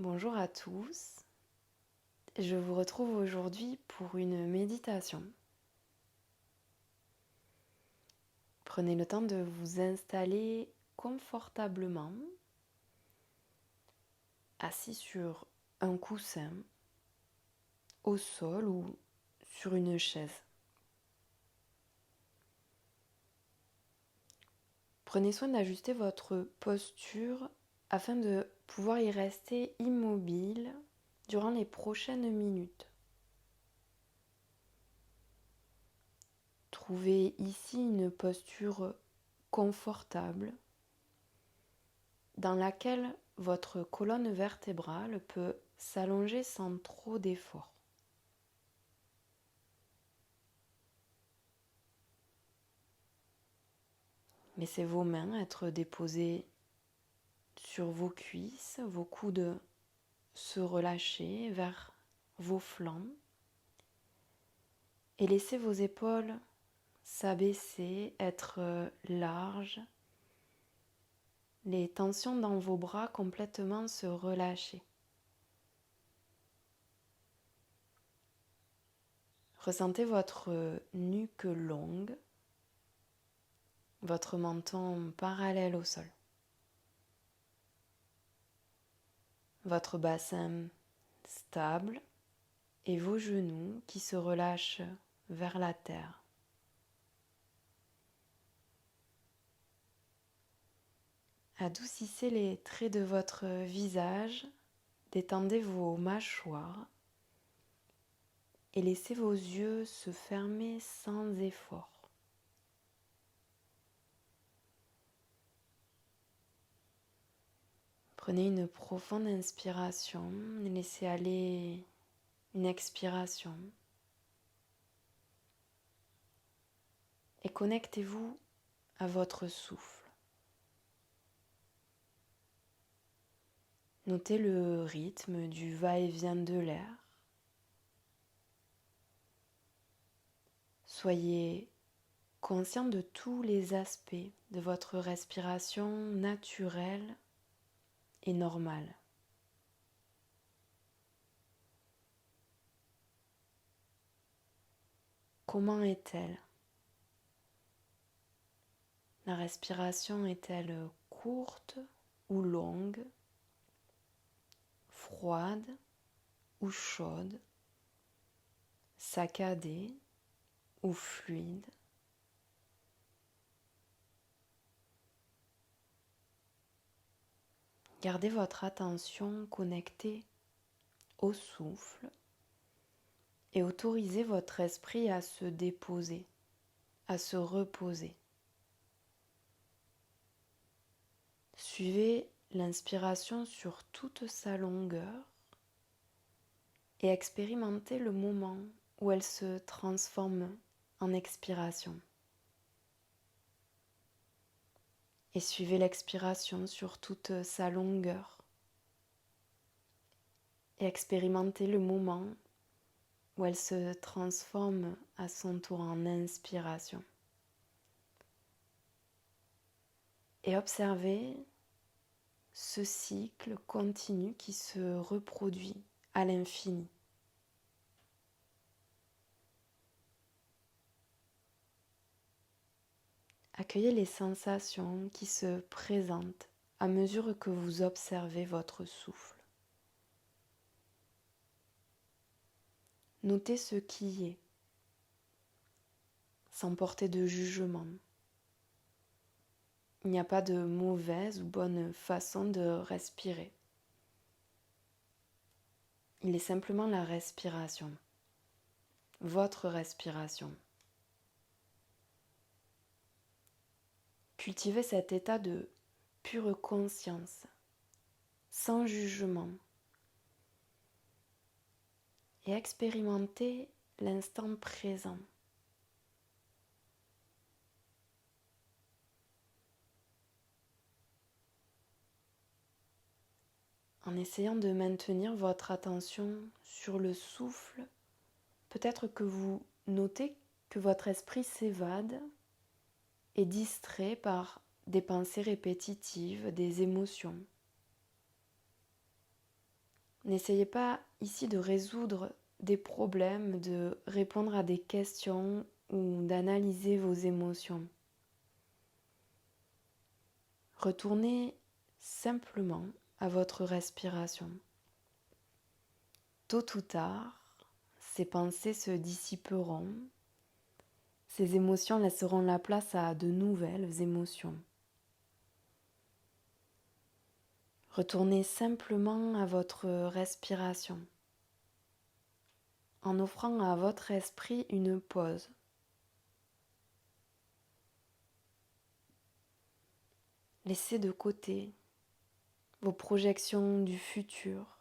Bonjour à tous, je vous retrouve aujourd'hui pour une méditation. Prenez le temps de vous installer confortablement, assis sur un coussin, au sol ou sur une chaise. Prenez soin d'ajuster votre posture afin de pouvoir y rester immobile durant les prochaines minutes. Trouvez ici une posture confortable dans laquelle votre colonne vertébrale peut s'allonger sans trop d'effort. Laissez vos mains être déposées sur vos cuisses, vos coudes se relâcher vers vos flancs et laissez vos épaules s'abaisser, être larges, les tensions dans vos bras complètement se relâcher. Ressentez votre nuque longue, votre menton parallèle au sol, votre bassin stable et vos genoux qui se relâchent vers la terre. Adoucissez les traits de votre visage, détendez vos mâchoires et laissez vos yeux se fermer sans effort. Prenez une profonde inspiration et laissez aller une expiration. Et connectez-vous à votre souffle. Notez le rythme du va-et-vient de l'air. Soyez conscient de tous les aspects de votre respiration naturelle et normale. Comment est-elle? La respiration est-elle courte ou longue, froide ou chaude, saccadée ou fluide? Gardez votre attention connectée au souffle et autorisez votre esprit à se déposer, à se reposer. Suivez l'inspiration sur toute sa longueur et expérimentez le moment où elle se transforme en expiration. Et suivez l'expiration sur toute sa longueur et expérimentez le moment où elle se transforme à son tour en inspiration. Et observez ce cycle continu qui se reproduit à l'infini. Accueillez les sensations qui se présentent à mesure que vous observez votre souffle. Notez ce qui est, sans porter de jugement. Il n'y a pas de mauvaise ou bonne façon de respirer. Il est simplement la respiration, votre respiration. Cultivez cet état de pure conscience, sans jugement, et expérimentez l'instant présent. En essayant de maintenir votre attention sur le souffle, peut-être que vous notez que votre esprit s'évade et distrait par des pensées répétitives, des émotions. N'essayez pas ici de résoudre des problèmes, de répondre à des questions ou d'analyser vos émotions. Retournez simplement à votre respiration. Tôt ou tard, ces pensées se dissiperont, ces émotions laisseront la place à de nouvelles émotions. Retournez simplement à votre respiration, en offrant à votre esprit une pause. Laissez de côté vos projections du futur.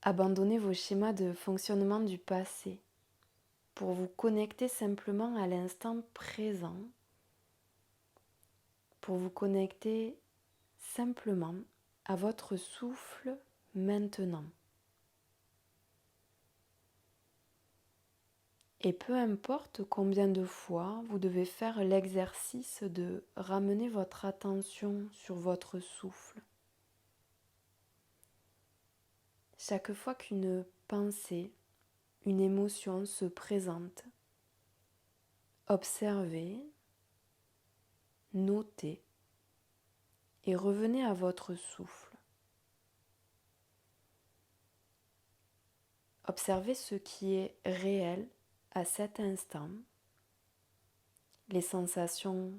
Abandonnez vos schémas de fonctionnement du passé pour vous connecter simplement à l'instant présent, pour vous connecter simplement à votre souffle maintenant. Et peu importe combien de fois vous devez faire l'exercice de ramener votre attention sur votre souffle. Chaque fois qu'une pensée, une émotion se présente, observez, notez et revenez à votre souffle. Observez ce qui est réel à cet instant, les sensations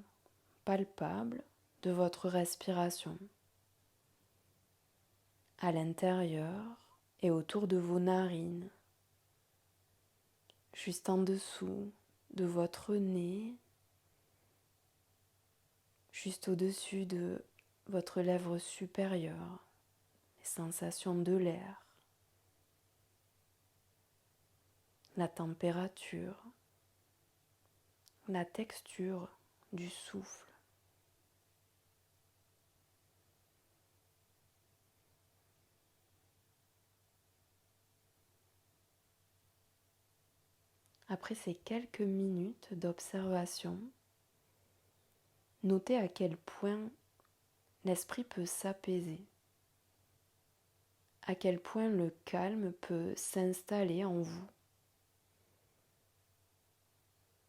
palpables de votre respiration à l'intérieur et autour de vos narines, juste en dessous de votre nez, juste au-dessus de votre lèvre supérieure, les sensations de l'air, la température, la texture du souffle. Après ces quelques minutes d'observation, notez à quel point l'esprit peut s'apaiser, à quel point le calme peut s'installer en vous,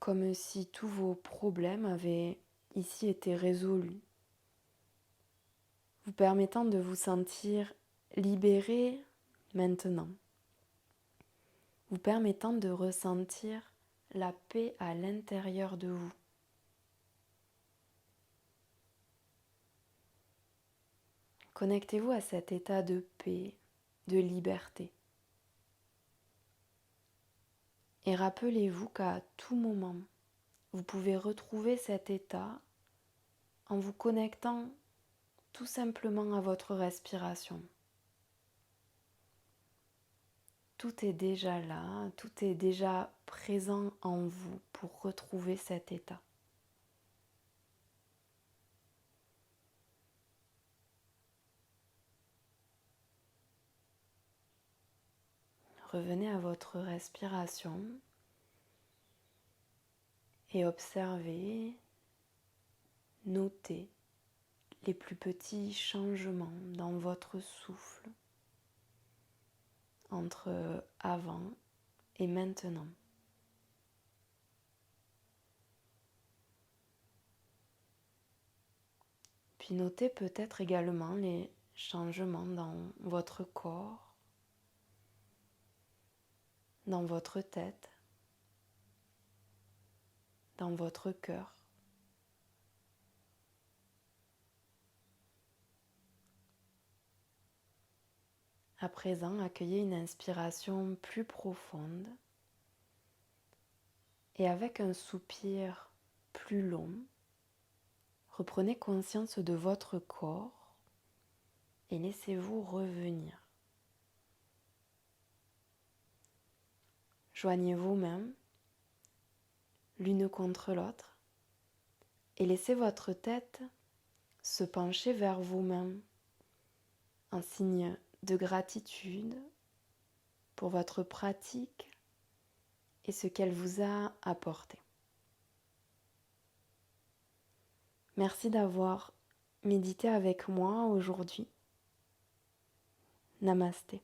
comme si tous vos problèmes avaient ici été résolus, vous permettant de vous sentir libéré maintenant, vous permettant de ressentir la paix à l'intérieur de vous. Connectez-vous à cet état de paix, de liberté. Et rappelez-vous qu'à tout moment, vous pouvez retrouver cet état en vous connectant tout simplement à votre respiration. Tout est déjà là, tout est déjà présent en vous pour retrouver cet état. Revenez à votre respiration et observez, notez les plus petits changements dans votre souffle entre avant et maintenant. Puis notez peut-être également les changements dans votre corps, dans votre tête, dans votre cœur. À présent, accueillez une inspiration plus profonde et avec un soupir plus long, reprenez conscience de votre corps et laissez-vous revenir. Joignez vos mains l'une contre l'autre et laissez votre tête se pencher vers vos mains en signe de gratitude pour votre pratique et ce qu'elle vous a apporté. Merci d'avoir médité avec moi aujourd'hui. Namasté.